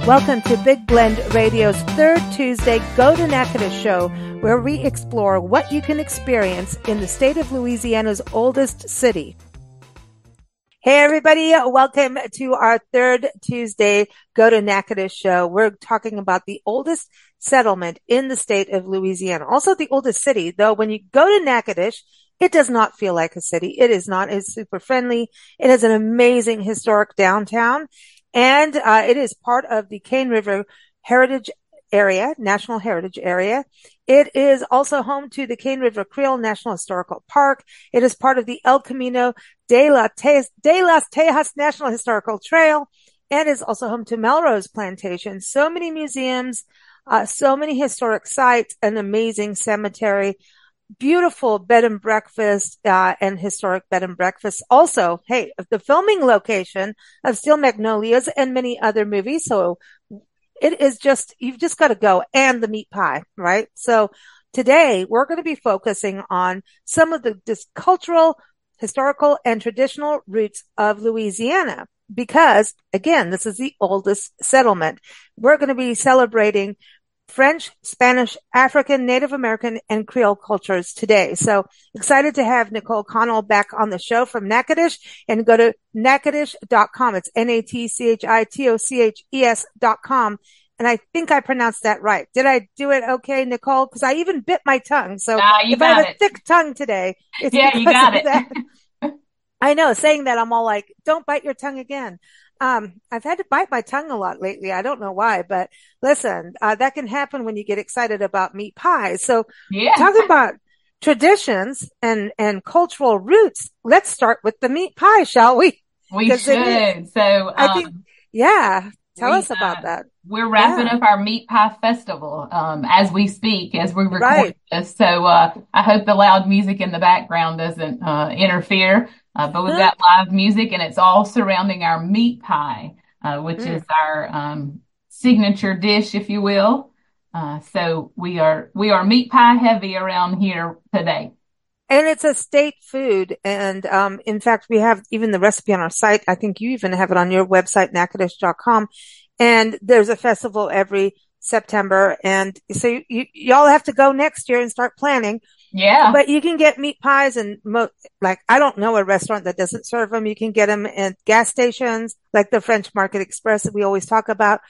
Welcome to Big Blend Radio's third Tuesday Go to Natchitoches show, where we explore what you can experience in the state of Louisiana's oldest city. Hey everybody, welcome to our third Tuesday Go to Natchitoches show. We're talking about the oldest settlement in the state of Louisiana. Also the oldest city, though when you go to Natchitoches, it does not feel like a city. It is not. It's super friendly. It has an amazing historic downtown. And it is part of the Cane River Heritage Area, National Heritage Area. It is also home to the Cane River Creole National Historical Park. It is part of the El Camino de las Tejas National Historical Trail, and is also home to Melrose Plantation. So many museums, so many historic sites, an amazing cemetery, beautiful bed and breakfast, and historic bed and breakfast. Also, hey, the filming location of Steel Magnolias and many other movies. So it is just, you've just got to go, and the meat pie, right? So today we're going to be focusing on some of the cultural, historical, and traditional roots of Louisiana, because again, this is the oldest settlement. We're going to be celebrating French, Spanish, African, Native American, and Creole cultures today. So excited to have Nicole Connell back on the show from Natchitoches, and go to natchitoches.com. It's natchitoches.com. And I think I pronounced that right. Did I do it okay, Nicole? Because I even bit my tongue. So if I have a thick tongue today, it's because you got of it. that. I know, saying that, I'm all like, don't bite your tongue again. I've had to bite my tongue a lot lately. I don't know why, but listen, that can happen when you get excited about meat pies. So talking about traditions and cultural roots, let's start with the meat pie, shall we? We should. So, I think, tell us about that. We're wrapping up our meat pie festival, as we speak, as we record this. So, I hope the loud music in the background doesn't, interfere. But we've got live music, and it's all surrounding our meat pie, which is our signature dish, if you will. So we are meat pie heavy around here today. And it's a state food. And in fact, we have even the recipe on our site. I think you even have it on your website, natchitoches.com. And there's a festival every September. And so y'all have to go next year and start planning. Yeah. But you can get meat pies, and I don't know a restaurant that doesn't serve them. You can get them at gas stations, like the French Market Express that we always talk about.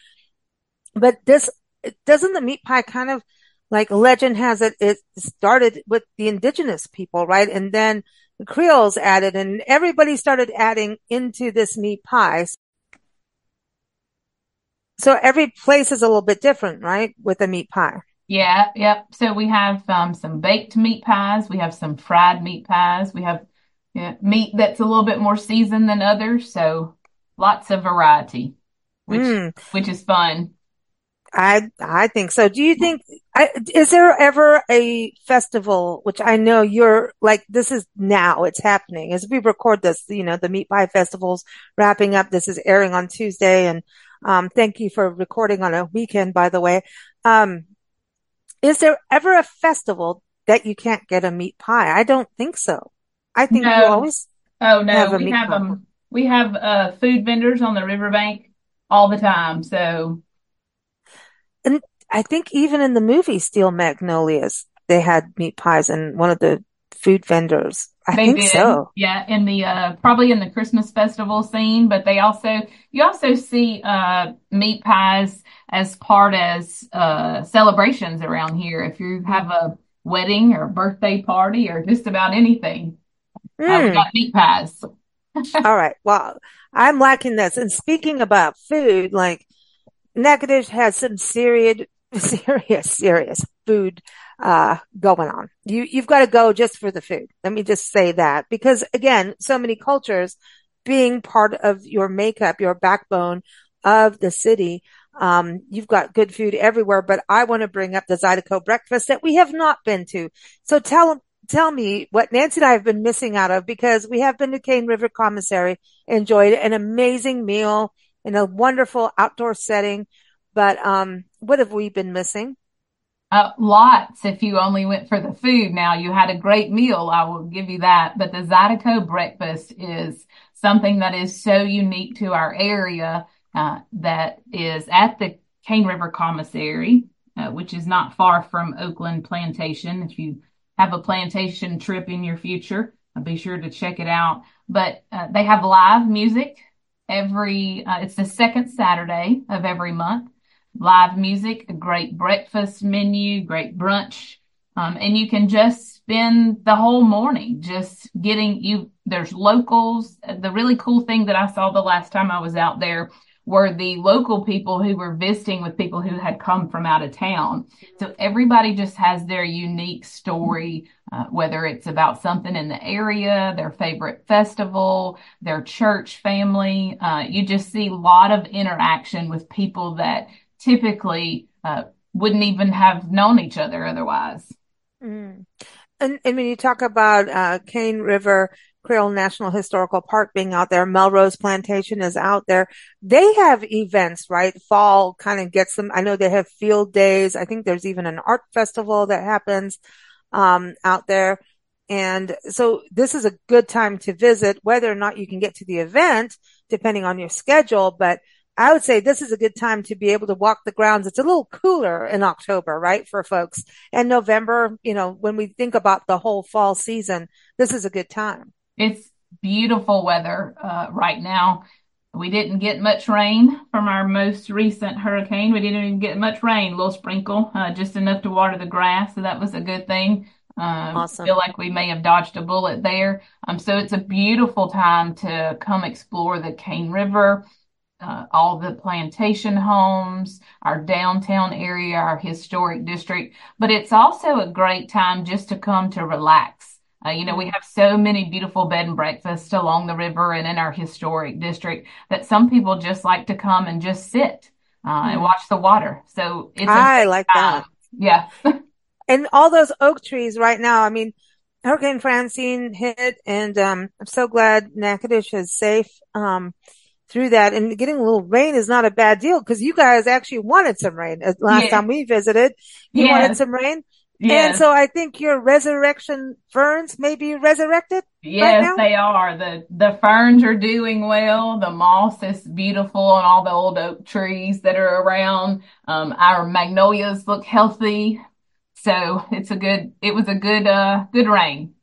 But doesn't the meat pie kind of, like legend has it, it started with the indigenous people, right? And then the Creoles added, and everybody started adding into this meat pie. So every place is a little bit different, right? With a meat pie. Yeah, yep. So we have some baked meat pies. We have some fried meat pies. We have meat that's a little bit more seasoned than others. So lots of variety, which is fun. I think so. Do you think, is there ever a festival, which I know you're like, this is now, it's happening as we record this, the meat pie festival's wrapping up. This is airing on Tuesday. And, thank you for recording on a weekend, by the way. Is there ever a festival that you can't get a meat pie? I don't think so. I think you always have a meat pie. We have food vendors on the riverbank all the time. So, and I think even in the movie Steel Magnolias, they had meat pies, and one of the food vendors. I think so. Yeah, in the probably in the Christmas festival scene, but you also see meat pies as part as celebrations around here. If you have a wedding or a birthday party or just about anything, we've got meat pies. All right. Well, I'm liking this. And speaking about food, like Natchitoches has some serious food going on. You've got to go just for the food. Let me just say that, because again, so many cultures being part of your makeup, your backbone of the city. You've got good food everywhere, but I want to bring up the Zydeco breakfast that we have not been to. So tell me what Nancy and I have been missing out of, because we have been to Cane River Commissary, enjoyed an amazing meal in a wonderful outdoor setting. But, what have we been missing? Lots. If you only went for the food. Now, you had a great meal, I will give you that. But the Zydeco breakfast is something that is so unique to our area. that is at the Cane River Commissary, which is not far from Oakland Plantation. If you have a plantation trip in your future, be sure to check it out. But they have live music it's the second Saturday of every month. Live music, a great breakfast menu, great brunch. And you can just spend the whole morning just there's locals. The really cool thing that I saw the last time I was out there were the local people who were visiting with people who had come from out of town. So everybody just has their unique story, whether it's about something in the area, their favorite festival, their church family. You just see a lot of interaction with people that typically wouldn't even have known each other otherwise. Mm. And when you talk about Cane River Creole National Historical Park being out there, Melrose Plantation is out there. They have events, right? Fall kind of gets them. I know they have field days. I think there's even an art festival that happens out there. And so this is a good time to visit, whether or not you can get to the event, depending on your schedule. But I would say this is a good time to be able to walk the grounds. It's a little cooler in October, right, for folks. And November, when we think about the whole fall season, this is a good time. It's beautiful weather right now. We didn't get much rain from our most recent hurricane. We didn't even get much rain, a little sprinkle, just enough to water the grass. So that was a good thing. Awesome. Feel like we may have dodged a bullet there. So it's a beautiful time to come explore the Cane River. All the plantation homes, our downtown area, our historic district, but it's also a great time just to come to relax. We have so many beautiful bed and breakfasts along the river and in our historic district that some people just like to come and just sit and watch the water. So I like that. Yeah. And all those oak trees right now, I mean, Hurricane Francine hit, and I'm so glad Natchitoches is safe through that, and getting a little rain is not a bad deal because you guys actually wanted some rain. Last time we visited, you wanted some rain. Yes. And so I think your resurrection ferns may be resurrected. Yes, right now? They are. The ferns are doing well. The moss is beautiful on all the old oak trees that are around. Our magnolias look healthy. So it was a good rain.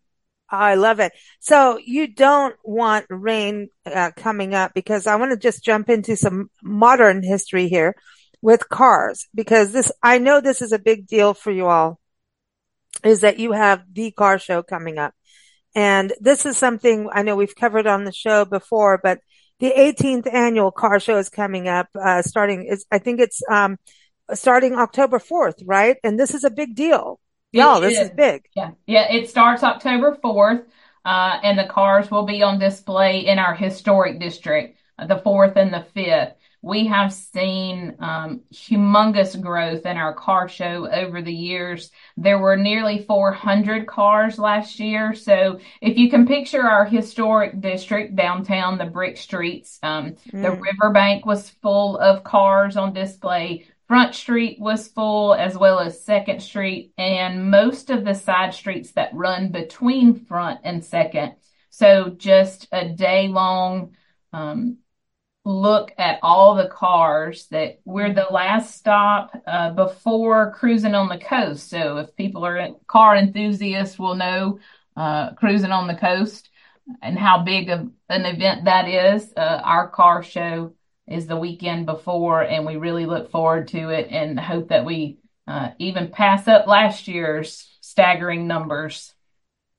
I love it. So you don't want rain coming up, because I want to just jump into some modern history here with cars, because I know this is a big deal for you all, is that you have the car show coming up. And this is something I know we've covered on the show before, but the 18th annual car show is coming up, starting October 4th, right? And this is a big deal. Y'all, this is big. Yeah. It starts October 4th, and the cars will be on display in our historic district, the 4th and the 5th. We have seen humongous growth in our car show over the years. There were nearly 400 cars last year. So if you can picture our historic district downtown, the brick streets, the riverbank was full of cars on display. Front Street was full, as well as Second Street, and most of the side streets that run between Front and Second. So just a day-long look at all the cars. That we're the last stop before cruising on the coast. So if people are car enthusiasts will know cruising on the coast and how big of an event that is. Our car show is the weekend before, and we really look forward to it and hope that we even pass up last year's staggering numbers.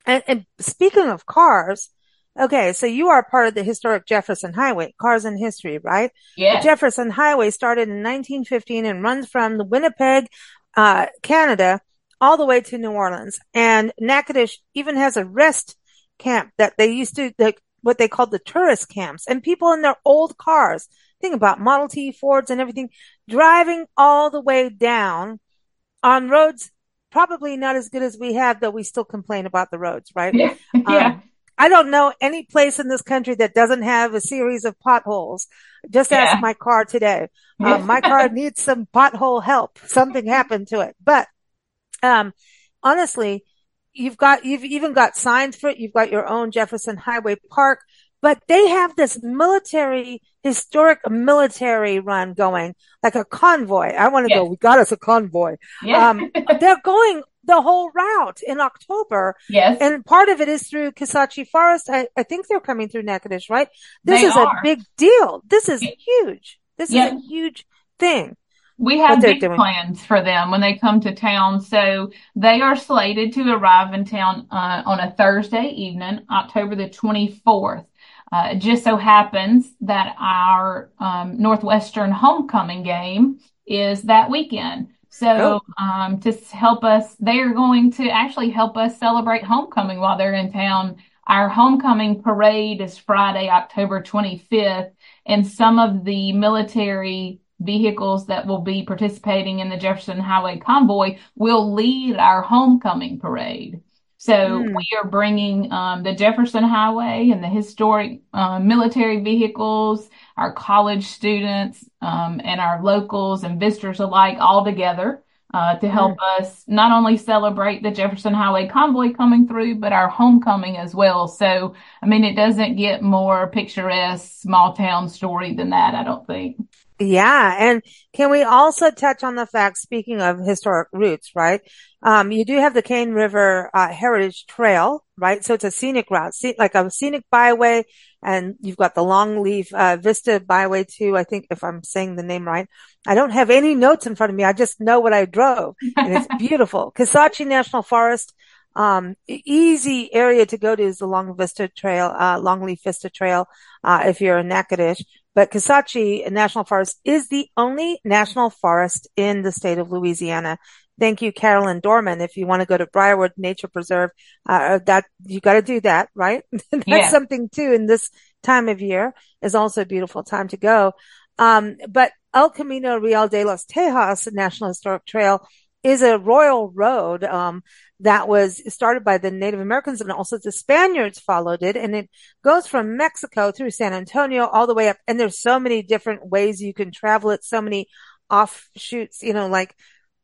And speaking of cars, okay, so you are part of the historic Jefferson Highway, Cars in History, right? Yeah. The Jefferson Highway started in 1915 and runs from the Winnipeg, Canada, all the way to New Orleans. And Natchitoches even has a rest camp that they used to, what they called the tourist camps, and people in their old cars. Think about Model T, Fords, and everything, driving all the way down on roads probably not as good as we have, though we still complain about the roads, right? Yeah. I don't know any place in this country that doesn't have a series of potholes. Just ask my car today. My car needs some pothole help. Something happened to it. But honestly, you've even got signs for it. You've got your own Jefferson Highway Park. but they have this historic military run going, like a convoy. I want to go. Yes. We got us a convoy. Yeah. They're going the whole route in October. Yes, And part of it is through Kisatchie Forest. I think they're coming through Natchitoches, right? This they is a are. big deal. This is huge. This is a Yep. huge thing, We what have they're big doing. plans for them when they come to town. So they are slated to arrive in town on a Thursday evening, October the 24th. It just so happens that our Northwestern homecoming game is that weekend. Oh, So to help us, they are going to actually help us celebrate homecoming while they're in town. Our homecoming parade is Friday, October 25th, and some of the military vehicles that will be participating in the Jefferson Highway Convoy will lead our homecoming parade. So mm, we are bringing the Jefferson Highway and the historic military vehicles, our college students, and our locals and visitors alike all together to help mm. us not only celebrate the Jefferson Highway Convoy coming through, but our homecoming as well. So, I mean, it doesn't get more picturesque small town story than that, I don't think. Yeah. And can we also touch on the fact, speaking of historic routes, right? You do have the Cane River, Heritage Trail, right? So it's a scenic route, like a scenic byway. And you've got the Longleaf, Vista Byway too. I think if I'm saying the name right, I don't have any notes in front of me. I just know what I drove and it's beautiful. Kisatchie National Forest. Easy area to go to is the Long Vista Trail, Longleaf Vista Trail, if you're in Natchitoches. But Kisatchie National Forest is the only national forest in the state of Louisiana. Thank you, Carolyn Dorman. If you want to go to Briarwood Nature Preserve, that you got to do that, right? That's Yeah. something too. In this time of year is also a beautiful time to go. But El Camino Real de los Tejas National Historic Trail is a royal road, that was started by the Native Americans, and also the Spaniards followed it. And it goes from Mexico through San Antonio all the way up. And there's so many different ways you can travel it. So many offshoots, like,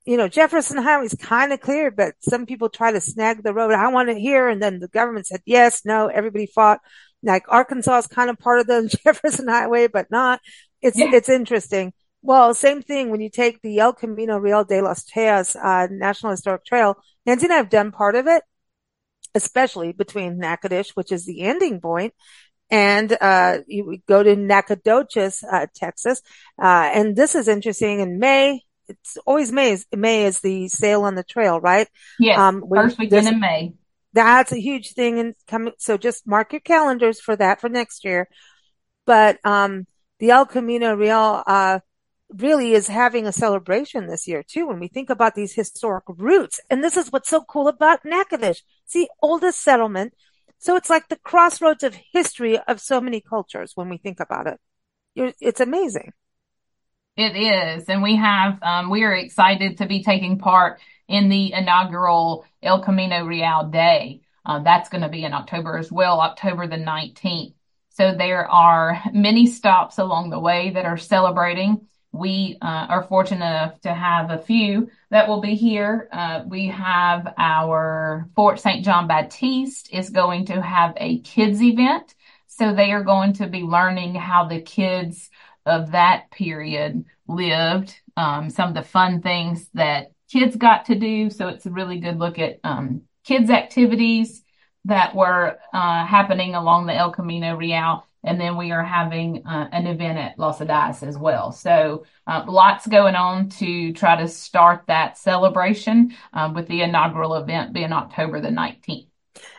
Jefferson Highway is kind of clear, but some people try to snag the road. I want it here. And then the government said, yes, no, everybody fought. Like Arkansas is kind of part of the Jefferson Highway, but not. Yeah. It's interesting. Well, same thing when you take the El Camino Real de los Tejas, National Historic Trail. Nancy and I have done part of it, especially between Natchitoches, which is the ending point, and you would go to Natchitoches, Texas. And this is interesting. In May, it's always May. May is the Sail on the Trail, right? Yes. When First weekend this in May. That's a huge thing and coming. So just mark your calendars for that for next year. But the El Camino Real really is having a celebration this year too. When we think about these historic roots, and this is what's so cool about Natchitoches. It's the oldest settlement, so it's like the crossroads of history of so many cultures. When we think about it, it's amazing. It is. And we are excited to be taking part in the inaugural El Camino Real Day. That's going to be in October as well, October the 19th. So there are many stops along the way that are celebrating. We are fortunate enough to have a few that will be here. We have our Fort St. John Baptiste is going to have a kids event. So they are going to be learning how the kids of that period lived, some of the fun things that kids got to do. So it's a really good look at kids' activities that were happening along the El Camino Real. And then we are having an event at Los Adais as well. So lots going on to try to start that celebration with the inaugural event being October the 19th.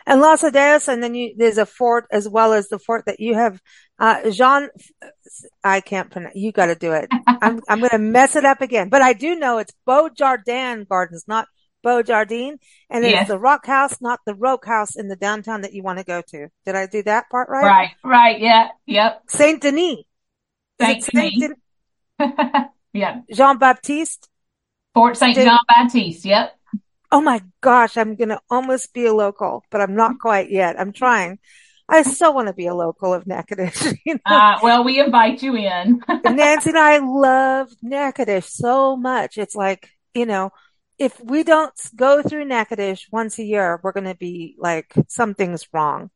And Los Adeos, and then there's a fort as well as the fort that you have, Jean. I can't pronounce. You got to do it. I'm going to mess it up again, but I do know it's Beaujardin Gardens, not Beaujardin, and it's Yes. the Rock House, not the Roke House in the downtown that you want to go to. Did I do that part right? Right, right. Yeah, yep. Saint Denis. Is it Saint Saint Denis. Yeah. Jean Baptiste? Fort St. John Baptiste. Yep. Oh my gosh, I'm going to almost be a local, but I'm not quite yet. I'm trying. I so want to be a local of Natchitoches. Well, we invite you in. Nancy and I love Natchitoches so much. It's like, if we don't go through Natchitoches once a year, we're going to be like, something's wrong.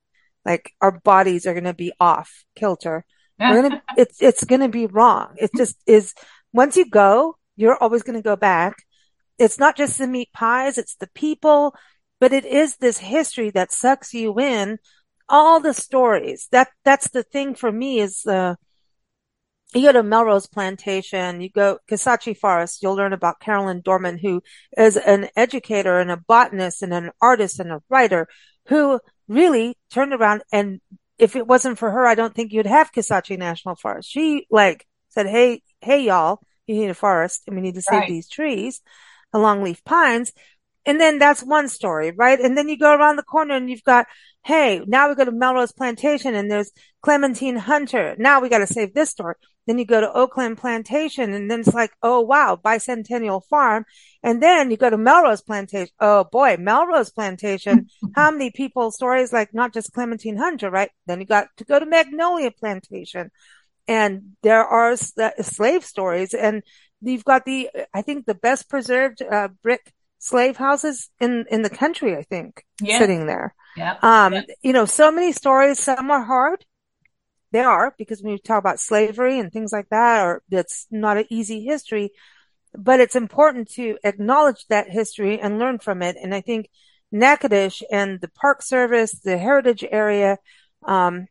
like our bodies are going to be off kilter. It's going to be wrong. It just is. Once you go, you're always going to go back. It's not just the meat pies, it's the people, but it is this history that sucks you in. All the stories. That's the thing for me is, you go to Melrose Plantation, you go Kisachi Forest, you'll learn about Carolyn Dorman, who is an educator and a botanist and an artist and a writer who really turned around. And if it wasn't for her, I don't think you'd have Kisachi National Forest. She said, hey, y'all, you need a forest and we need to save these trees, the longleaf pines. And then that's one story, right? And then you go around the corner and you've got, hey, now we go to Melrose Plantation and there's Clementine Hunter. Now we got to save this story. Then you go to Oakland Plantation and then it's like, oh wow, Bicentennial Farm. And then you go to Melrose Plantation. Oh boy, Melrose Plantation. How many people's stories, like not just Clementine Hunter, right? Then you got to go to Magnolia Plantation and there are slave stories and you've got I think the best preserved, brick slave houses in the country, I think, sitting there. So many stories. Some are hard. They are, because when you talk about slavery and things like that, or that's not an easy history, but it's important to acknowledge that history and learn from it. And I think Natchitoches and the Park Service, the heritage area,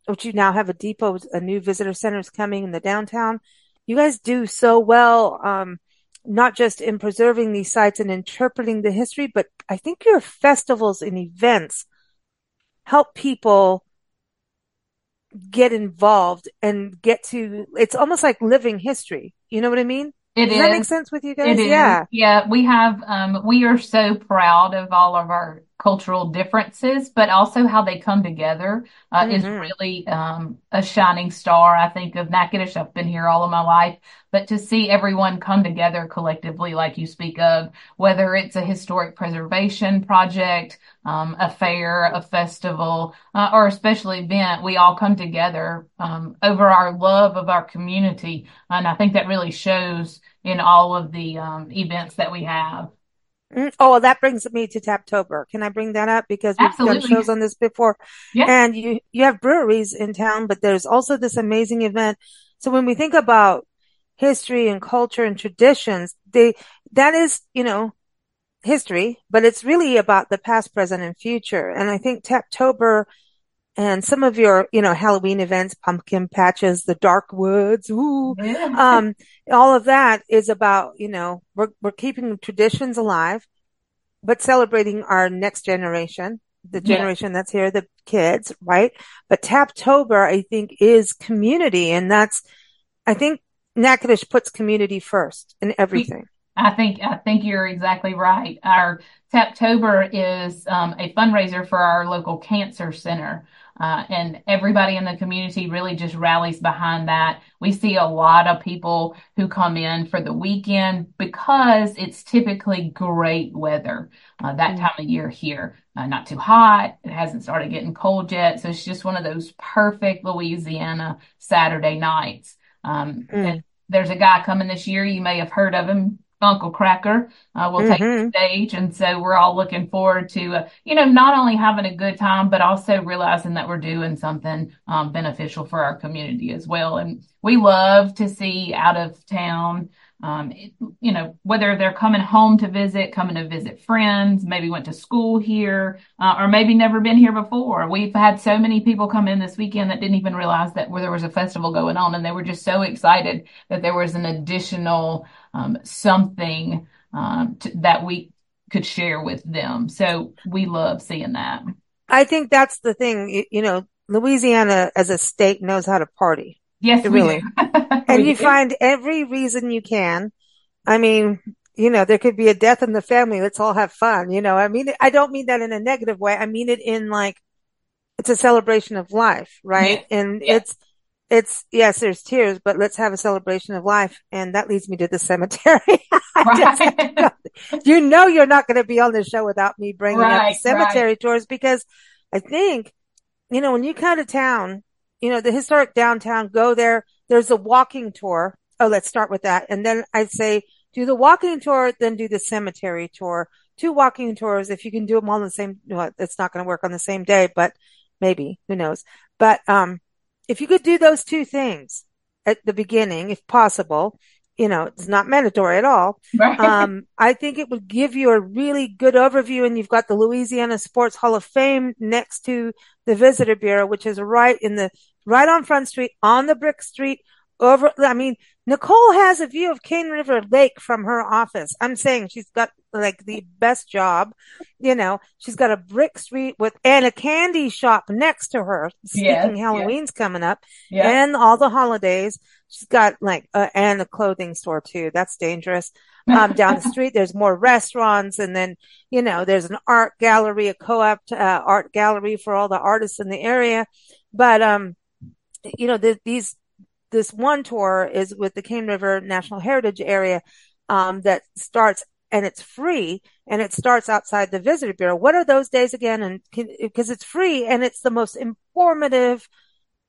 which you now have a depot, a new visitor center is coming in the downtown. You guys do so well, not just in preserving these sites and interpreting the history, but I think your festivals and events help people get involved and it's almost like living history. You know what I mean? Does that make sense with you guys? Yeah. We have, we are so proud of all of our cultural differences, but also how they come together, is really, a shining star, I think, of Natchitoches. I've been here all of my life, but to see everyone come together collectively, like you speak of, whether it's a historic preservation project, a fair, a festival, or a special event, we all come together, over our love of our community. And I think that really shows in all of the, events that we have. Oh, that brings me to Taptober. Can I bring that up? Because we've done shows on this before. And you have breweries in town, but there's also this amazing event. So when we think about history and culture and traditions, that is, history, but it's really about the past, present, and future. And I think Taptober and some of your, Halloween events, pumpkin patches, the dark woods, all of that is about, we're keeping traditions alive, but celebrating our next generation, the generation that's here, the kids, right? But Taptober, I think, is community. And I think Natchitoches puts community first in everything. I think you're exactly right. Our Taptober is, a fundraiser for our local cancer center. And everybody in the community really just rallies behind that. We see a lot of people who come in for the weekend because it's typically great weather, that time of year here. Not too hot. It hasn't started getting cold yet. So it's just one of those perfect Louisiana Saturday nights. And there's a guy coming this year. You may have heard of him. Uncle Cracker will take the stage. And so we're all looking forward to, not only having a good time, but also realizing that we're doing something beneficial for our community as well. And we love to see out of town, whether they're coming home to visit friends, maybe went to school here, or maybe never been here before. We've had so many people come in this weekend that didn't even realize that there was a festival going on. And they were just so excited that there was an additional something that we could share with them. So we love seeing that. I think that's the thing. Louisiana as a state knows how to party. Yes, really. And you find every reason you can. I mean, there could be a death in the family. Let's all have fun. I mean, I don't mean that in a negative way. I mean it in it's a celebration of life, right? Yes. And it's, yes, there's tears, but let's have a celebration of life. And that leads me to the cemetery. Right. You're not going to be on the show without me bringing up the cemetery tours, because I think, when you come to town, the historic downtown, go there. There's a walking tour. Oh, let's start with that. And then I'd say do the walking tour, then do the cemetery tour. 2 walking tours. If you can do them all on the same, it's not going to work on the same day, but maybe, who knows? But if you could do those two things at the beginning, if possible, it's not mandatory at all. Right. I think it would give you a really good overview, and you've got the Louisiana Sports Hall of Fame next to the Visitor Bureau, which is right on Front Street, on the brick street over. I mean, Nicole has a view of Cane River Lake from her office. I'm saying she's got like the best job. She's got a brick street and a candy shop next to her. Yes. Speaking Halloween's coming up Yeah. and all the holidays. She's got and a clothing store too. That's dangerous. Down the street, there's more restaurants. And then, there's an art gallery, a co-op art gallery for all the artists in the area. But, this one tour is with the Cane River National Heritage Area, that starts, and it's free, and it starts outside the Visitor Bureau. What are those days again? And because it's free and it's the most informative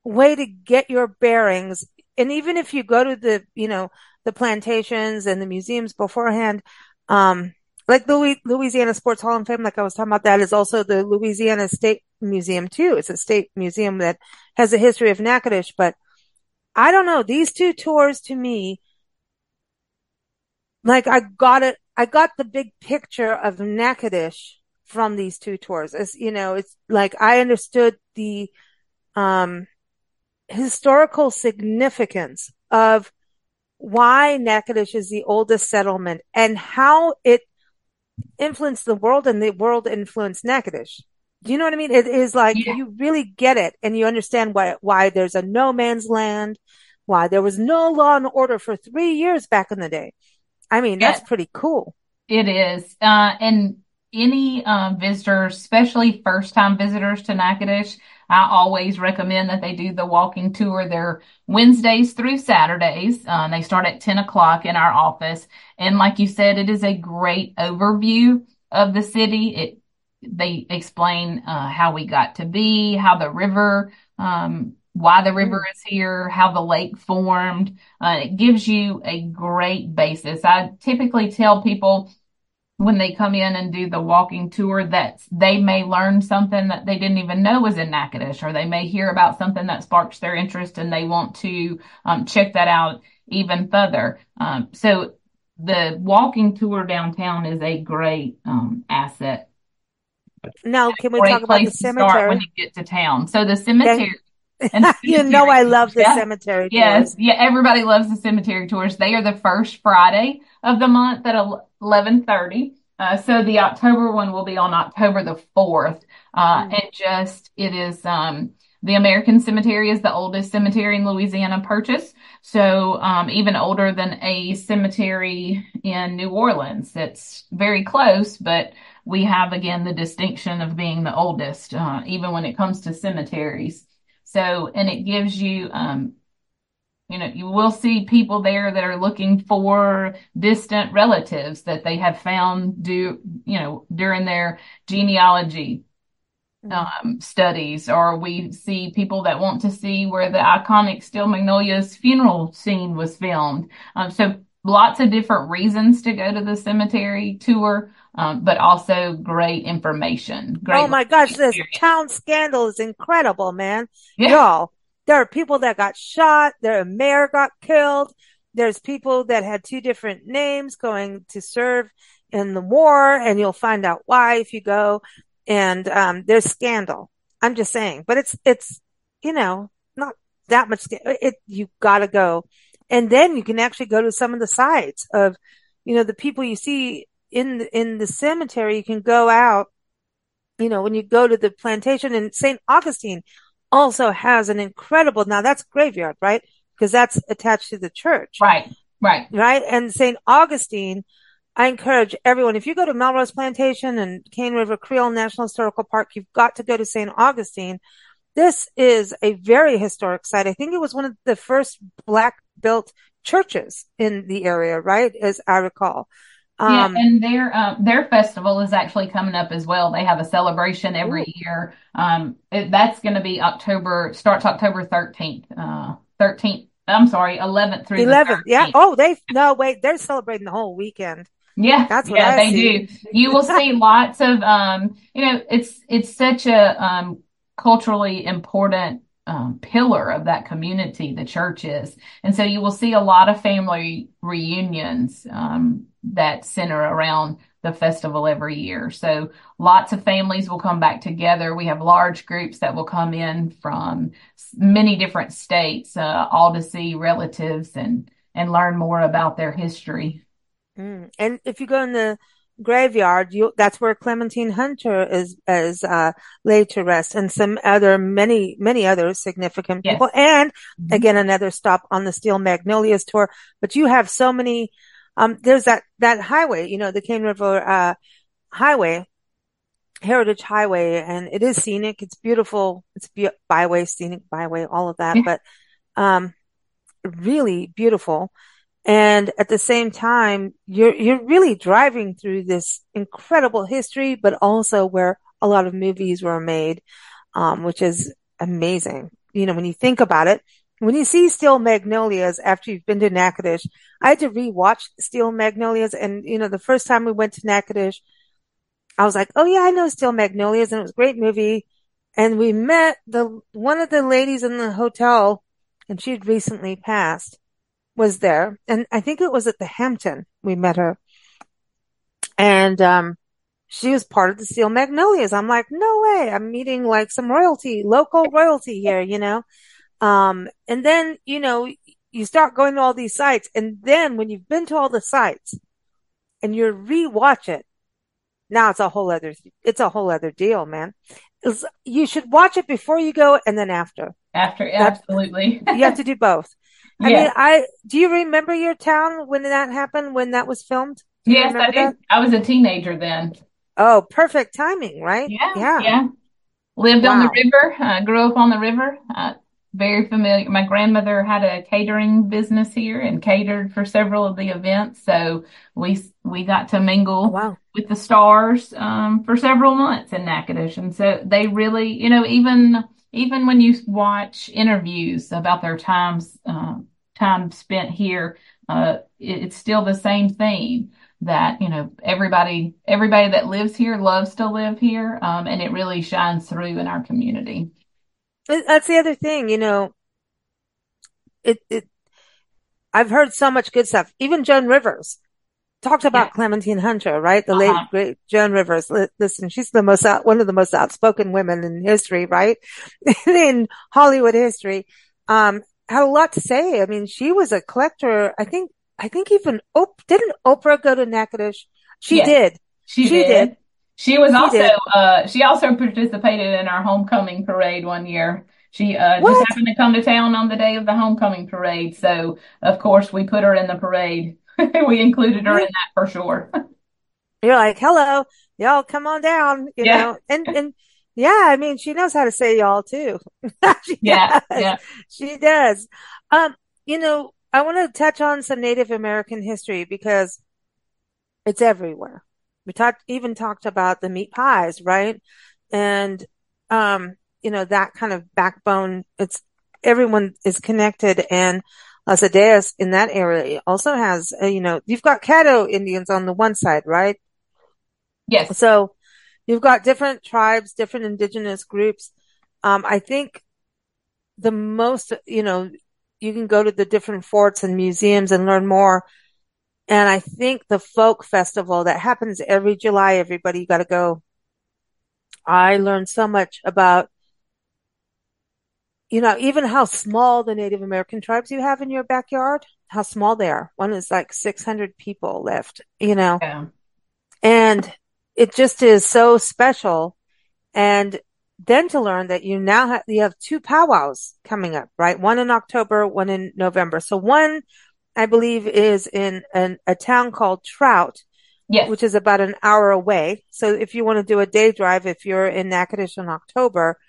way to get your bearings. And even if you go to the plantations and the museums beforehand, like the Louisiana Sports Hall of Fame, like I was talking about, that is also the Louisiana State Museum too. It's a state museum that has a history of Natchitoches, but I don't know. These two tours to me, like I got the big picture of Natchitoches from these two tours. It's like I understood the, historical significance of why Natchitoches is the oldest settlement and how it influenced the world and the world influenced Natchitoches. Do you know what I mean? It is like you really get it and you understand why there's a no man's land, why there was no law and order for 3 years back in the day. I mean, that's pretty cool. It is. And any visitors, especially first-time visitors to Natchitoches, I always recommend that they do the walking tour. They're Wednesdays through Saturdays. They start at 10 o'clock in our office. And like you said, it is a great overview of the city. They explain how we got to be, how the river, why the river is here, how the lake formed. It gives you a great basis. I typically tell people when they come in and do the walking tour that they may learn something that they didn't even know was in Natchitoches, or they may hear about something that sparks their interest and they want to check that out even further. So the walking tour downtown is a great asset. Now, can we talk about the cemetery? When you get to town. So the cemetery. And I love the cemetery tours. Yeah, everybody loves the cemetery tours. They are the first Friday of the month at 11:30. So the October one will be on October the 4th. It is the American Cemetery is the oldest cemetery in Louisiana purchased. So even older than a cemetery in New Orleans. It's very close, but we have again the distinction of being the oldest, even when it comes to cemeteries. So, and it gives you, you will see people there that are looking for distant relatives that they have found during their genealogy studies, or we see people that want to see where the iconic Steel Magnolia's funeral scene was filmed. So lots of different reasons to go to the cemetery tour. But also great information. Oh my gosh, this town scandal is incredible, man. Yeah. Y'all, there are people that got shot. A mayor got killed. There's people that had two different names going to serve in the war, and you'll find out why if you go. And there's scandal. I'm just saying, but it's not that much. You gotta go, and then you can actually go to some of the sites of the people you see in the cemetery. You can go out, when you go to the plantation, and St. Augustine also has an incredible, now that's graveyard, right? Because that's attached to the church. Right. And St. Augustine, I encourage everyone, if you go to Melrose Plantation and Cane River Creole National Historical Park, you've got to go to St. Augustine. This is a very historic site. I think it was one of the first Black built churches in the area, right? As I recall. And their festival is actually coming up as well. They have a celebration every year. That's going to be starts October 13th. 11th through 11th. Yeah. Oh, they're celebrating the whole weekend. Yeah. That's what I see. Do. You will see lots of, it's such a culturally important pillar of that community, the church is. And so you will see a lot of family reunions that center around the festival every year. So lots of families will come back together. We have large groups that will come in from many different states, all to see relatives and learn more about their history. And if you go in the graveyard, that's where Clementine Hunter is laid to rest, and many other significant Yes. people. And again, another stop on the Steel Magnolias tour. But you have so many. There's that highway, the Cane River Highway, Heritage Highway, and it is scenic. It's beautiful. It's byway, scenic byway, all of that. But really beautiful. And at the same time, you're really driving through this incredible history, but also where a lot of movies were made, which is amazing. When you think about it, when you see Steel Magnolias after you've been to Natchitoches, I had to rewatch Steel Magnolias. And, the first time we went to Natchitoches, I was like, oh yeah, I know Steel Magnolias, and it was a great movie. And we met one of the ladies in the hotel, and she had recently passed, was there. And I think it was at the Hampton we met her. And, she was part of the Steel Magnolias. I'm like, no way. I'm meeting like some local royalty here, and then, you start going to all these sites. And then when you've been to all the sites and you rewatch it, now it's a whole other deal, man. You should watch it before you go and then after. Absolutely. You have to do both. Yes. I mean, do you remember your town when that happened, when that was filmed? Yes, I do. I was a teenager then. Oh, perfect timing, right? Yeah. Lived on the river, grew up on the river. Very familiar. My grandmother had a catering business here and catered for several of the events. So we got to mingle with the stars for several months in Natchitoches. And so they really, even when you watch interviews about their time spent here, it's still the same theme that, everybody that lives here loves to live here. And it really shines through in our community. That's the other thing, I've heard so much good stuff. Even Joan Rivers talked about Clementine Hunter, right? The late great Joan Rivers. Listen, she's one of the most outspoken women in history, right? In Hollywood history. Had a lot to say. I mean, she was a collector. I think even, didn't Oprah go to Natchitoches? She did. She did. She also participated in our homecoming parade one year. She just happened to come to town on the day of the homecoming parade. So, of course, we put her in the parade. We included her in that for sure. You're like, hello, y'all come on down, know. And yeah, I mean, she knows how to say y'all too. She does. I want to touch on some Native American history because it's everywhere. We talked about the meat pies, right? And, that kind of backbone, everyone is connected. And Las Ideas in that area also has, you've got Caddo Indians on the one side, right? Yes. So you've got different tribes, different indigenous groups. I think the most, you can go to the different forts and museums and learn more. And I think the folk festival that happens every July, everybody, you got to go. I learned so much about, even how small the Native American tribes you have in your backyard, how small they are. One is like 600 people left, Yeah. And it just is so special. And then to learn that you have two powwows coming up, right? One in October, one in November. So one, I believe, is in a town called Trout, which is about an hour away. So if you want to do a day drive, if you're in Natchitoches in October,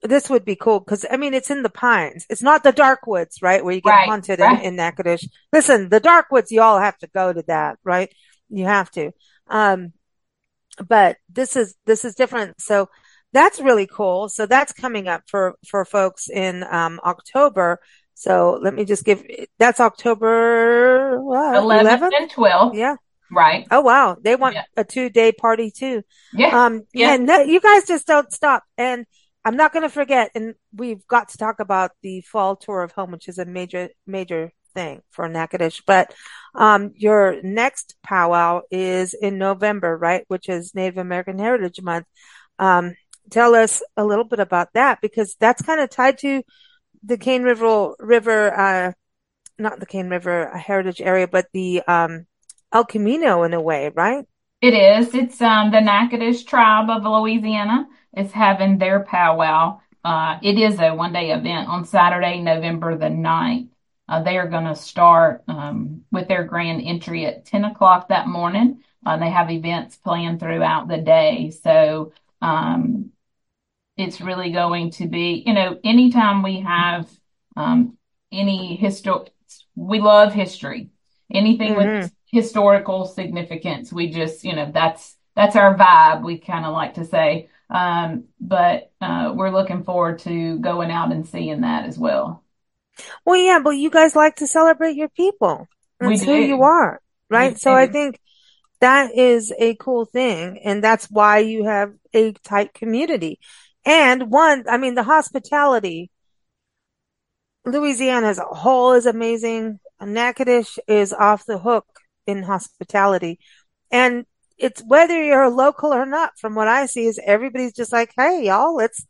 this would be cool because, I mean, it's in the pines. It's not the dark woods, right? Where you get haunted in Natchitoches. Listen, the dark woods, you all have to go to that, right? You have to. But this is different. So that's really cool. So that's coming up for folks in, October. So let me just that's October 11th and 12th. Yeah. Right. Oh, wow. They want a 2-day party too. Yeah. No, you guys just don't stop. And I'm not going to forget, and we've got to talk about the fall tour of home, which is a major thing for Natchitoches. But your next powwow is in November, right? Which is Native American Heritage Month. Um, Tell us a little bit about that because that's kind of tied to the Cane River, not the Cane River Heritage area, but the El Camino in a way, right? It is. It's the Natchitoches tribe of Louisiana is having their powwow. It is a one-day event on Saturday, November the 9th. They are going to start with their grand entry at 10 o'clock that morning. They have events planned throughout the day. So it's really going to be, anytime we have any we love history. Anything with historical significance, we just, that's our vibe, we kind of like to say. But we're looking forward to going out and seeing that as well. Well, yeah, but you guys like to celebrate your people. That's who you are, right? So I think that is a cool thing. And that's why you have a tight community. And the hospitality, Louisiana as a whole is amazing. Natchitoches is off the hook in hospitality. And it's whether you're local or not, from what I see, is everybody's just like, hey, y'all, let's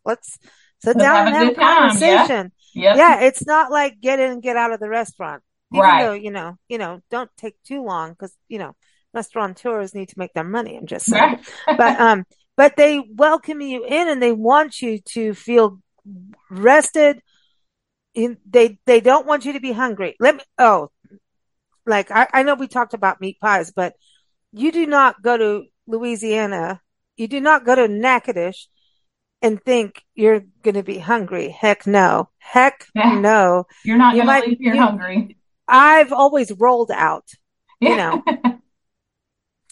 sit down and have a conversation. Yeah. Yeah, it's not like get in and get out of the restaurant. Even though, don't take too long because, restaurateurs need to make their money. I'm just saying. But they welcome you in and they want you to feel rested. They don't want you to be hungry. I know we talked about meat pies, but you do not go to Louisiana. You do not go to Natchitoches and think you're going to be hungry. Heck no. No. You're not going to leave here hungry. I've always rolled out,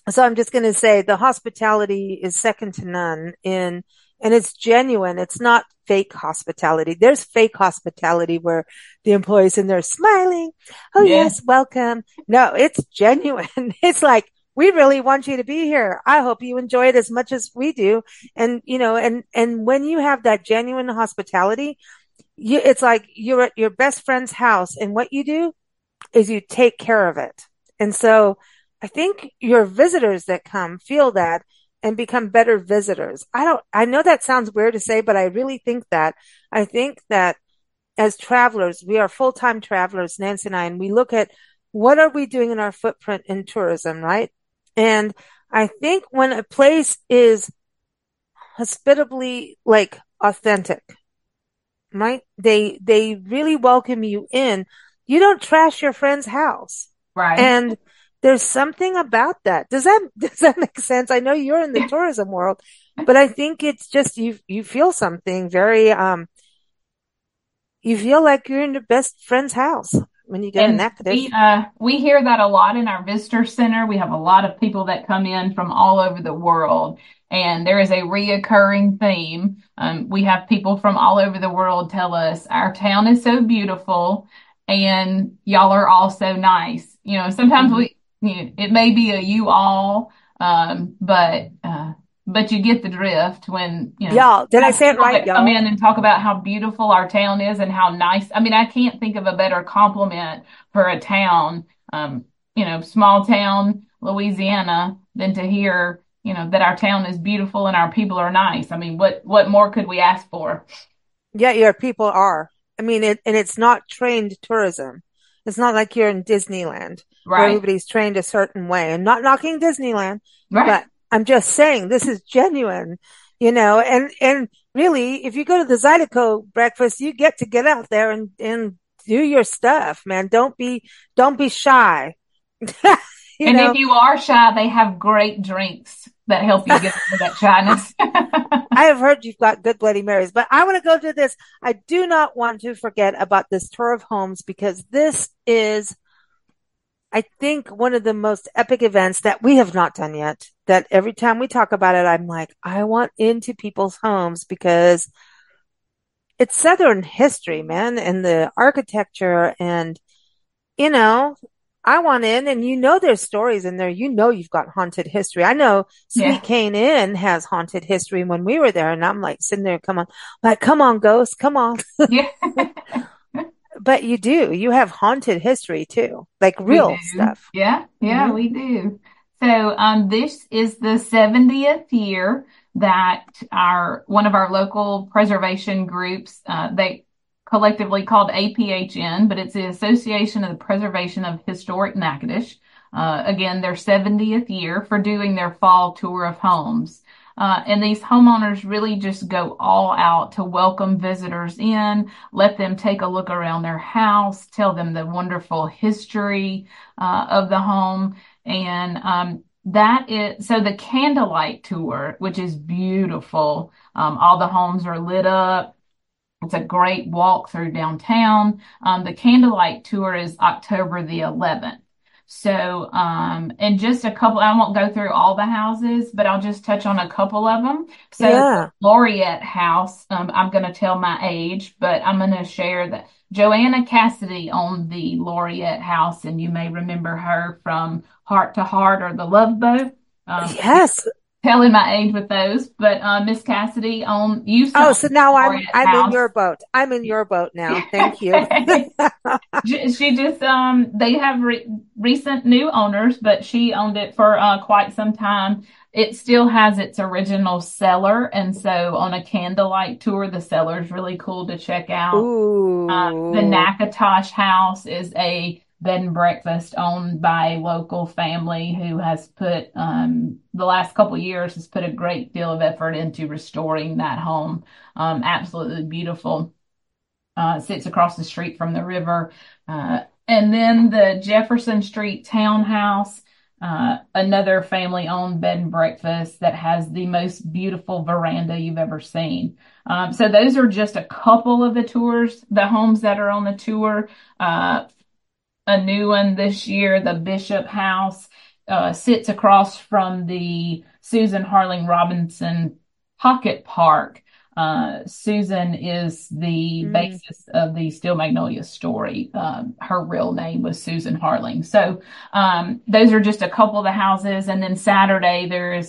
So I'm just going to say the hospitality is second to none and it's genuine. It's not fake hospitality. There's fake hospitality where the employees in there smiling. Oh yes, welcome. No, it's genuine. It's like, we really want you to be here. I hope you enjoy it as much as we do. And, and when you have that genuine hospitality, it's like you're at your best friend's house and what you do is you take care of it. And so I think your visitors that come feel that and become better visitors. I know that sounds weird to say, but I really think that. I think that as travelers, we are full-time travelers, Nancy and I, and we look at what are we doing in our footprint in tourism, right? And I think when a place is hospitably authentic, right? They really welcome you in. You don't trash your friend's house. Right. And there's something about that. Does that make sense? I know you're in the tourism world, but I think it's just you feel something very you feel like you're in your best friend's house when you go to Natchitoches. We hear that a lot in our visitor center. We have a lot of people that come in from all over the world, and there is a reoccurring theme. We have people from all over the world tell us our town is so beautiful, and y'all are all so nice. Sometimes it may be a you all, but you get the drift when, y'all, did I say it right? Y'all come in and talk about how beautiful our town is and how nice. I mean, I can't think of a better compliment for a town, small town, Louisiana, than to hear, that our town is beautiful and our people are nice. I mean, what more could we ask for? Yeah, your people are. I mean, and it's not trained tourism. It's not like you're in Disneyland where everybody's trained a certain way. And not knocking Disneyland, but I'm just saying this is genuine, and really, if you go to the Zydeco breakfast, you get to get out there and do your stuff, man. Don't be shy. If you are shy, they have great drinks that help you get over that shyness. I have heard you've got good Bloody Marys, but I want to go to this. I do not want to forget about this tour of homes because this is, I think, one of the most epic events that we have not done yet. That every time we talk about it, I'm like, I want into people's homes because it's Southern history, man, and the architecture and, I want in, and there's stories in there. You've got haunted history. I know Yeah. Sweet Cane Inn has haunted history when we were there, and I'm like sitting there, come on, ghost, come on. Yeah. But you have haunted history too, like We real do. stuff. Yeah, yeah, Hmm. we do. So, this is the 70th year that our one of our local preservation groups, they collectively called APHN, but it's the Association of the Preservation of Historic Natchitoches. Again, their 70th year for doing their fall tour of homes. And these homeowners really just go all out to welcome visitors in, let them take a look around their house, tell them the wonderful history of the home. And that is so the candlelight tour, which is beautiful. All the homes are lit up. It's a great walk through downtown. The candlelight tour is October the 11th. So, and just a couple, I won't go through all the houses, but I'll just touch on a couple of them. So, the Yeah. Laureate house, I'm going to tell my age, but I'm going to share that Joanna Cassidy owned the Laureate house, and you may remember her from Heart to Heart or The Love Boat. Again, Yes. telling my age with those, but Miss Cassidy used to Oh, own so the now I'm Laureate I'm in house. your boat. I'm in your boat now. Thank you. She just they have recent new owners, but she owned it for quite some time. It still has its original cellar, and so on a candlelight tour, the cellar is really cool to check out. The Ooh. Natchitoches house is a bed and breakfast owned by a local family who has put the last couple years has put a great deal of effort into restoring that home. Absolutely beautiful. Sits across the street from the river. And then the Jefferson Street Townhouse, another family owned bed and breakfast that has the most beautiful veranda you've ever seen. So those are just a couple of the tours, the homes that are on the tour. A new one this year, the Bishop House, sits across from the Susan Harling Robinson Pocket Park. Susan is the Mm. basis of the Steel Magnolia story. Her real name was Susan Harling. So those are just a couple of the houses. And then Saturday the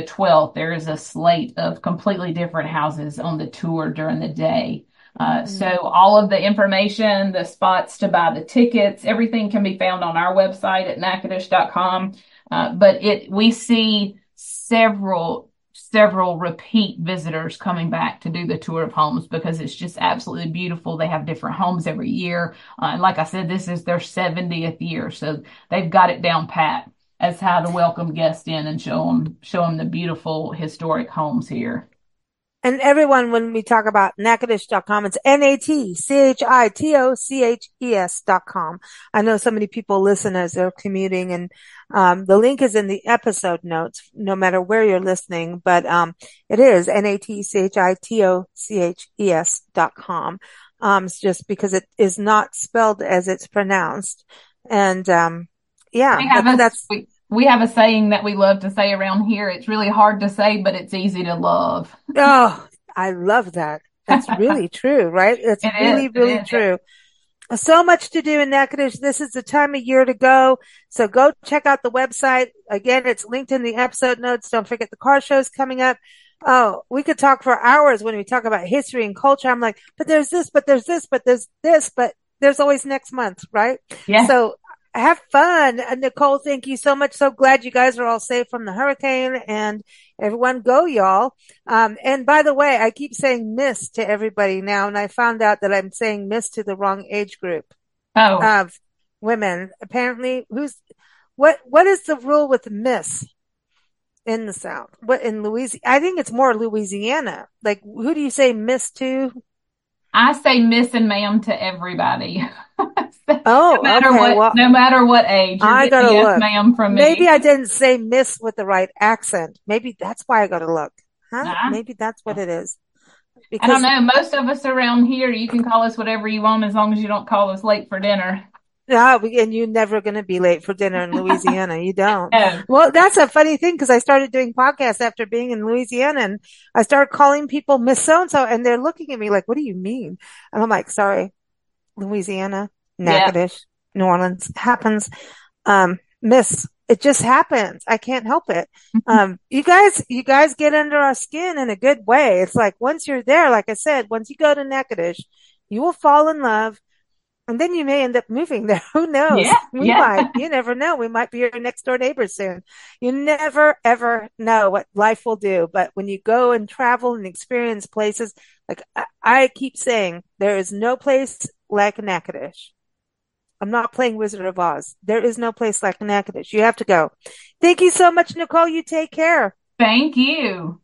12th, there is a slate of completely different houses on the tour during the day. So Mm. all of the information, the spots to buy the tickets, everything can be found on our website at natchitoches.com. But we see several repeat visitors coming back to do the tour of homes because it's just absolutely beautiful. They have different homes every year. And like I said, this is their 70th year. So they've got it down pat as how to welcome guests in and show them the beautiful historic homes here. And everyone, when we talk about Natchitoches.com, it's Natchitoches.com. I know so many people listen as they're commuting, and the link is in the episode notes, no matter where you're listening, but it is Natchitoches.com. It's just because it is not spelled as it's pronounced. And yeah, We have that's we have a saying that we love to say around here. It's really hard to say, but it's easy to love. oh, I love that. That's really true, right? That's It is. really, It really is. Yeah. true. So much to do in Natchitoches. This is the time of year to go. So go check out the website. Again, it's linked in the episode notes. Don't forget the car show's coming up. Oh, we could talk for hours when we talk about history and culture. I'm like, but there's this, but there's this, but there's this, but there's always next month, right? Yes. So have fun. Nicole, thank you so much. So glad you guys are all safe from the hurricane, and everyone go, y'all. And by the way, I keep saying miss to everybody now, and I found out that I'm saying miss to the wrong age group Oh, of women. Apparently, what is the rule with miss in the South? What in Louisiana? I think it's more Louisiana. Like, who do you say miss to? I say miss and ma'am to everybody. No Oh, matter okay. what, Well, no matter what age, you're I getting a gotta yes, look. ma'am from Maybe me. I didn't say miss with the right accent. Maybe that's why I gotta look. Huh? Nah, Maybe that's what it is. I don't Because, know. Most of us around here, you can call us whatever you want as long as you don't call us late for dinner. and you're never going to be late for dinner in Louisiana. You don't. Oh, Well, that's a funny thing because I started doing podcasts after being in Louisiana, and I started calling people Miss So-and-so, and they're looking at me like, what do you mean? And I'm like, sorry, Louisiana, yeah. Natchitoches. New Orleans. Happens. Miss, it just happens. I can't help it. You guys get under our skin in a good way. It's like once you're there, like I said, once you go to Natchitoches, you will fall in love. And then you may end up moving there. Who knows? Yeah, We yeah. might. You never know. We might be your next door neighbors soon. You never, ever know what life will do. But when you go and travel and experience places, like I keep saying, there is no place like Natchitoches. I'm not playing Wizard of Oz. There is no place like Natchitoches. You have to go. Thank you so much, Nicole. You take care. Thank you.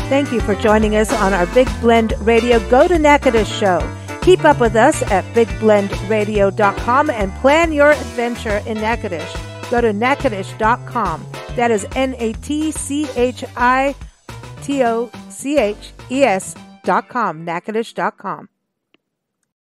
Thank you for joining us on our Big Blend Radio Go to Natchitoches show. Keep up with us at bigblendradio.com and plan your adventure in Natchitoches. Go to natchitoches.com. That is NATCHITOCHES.com. Natchitoches.com.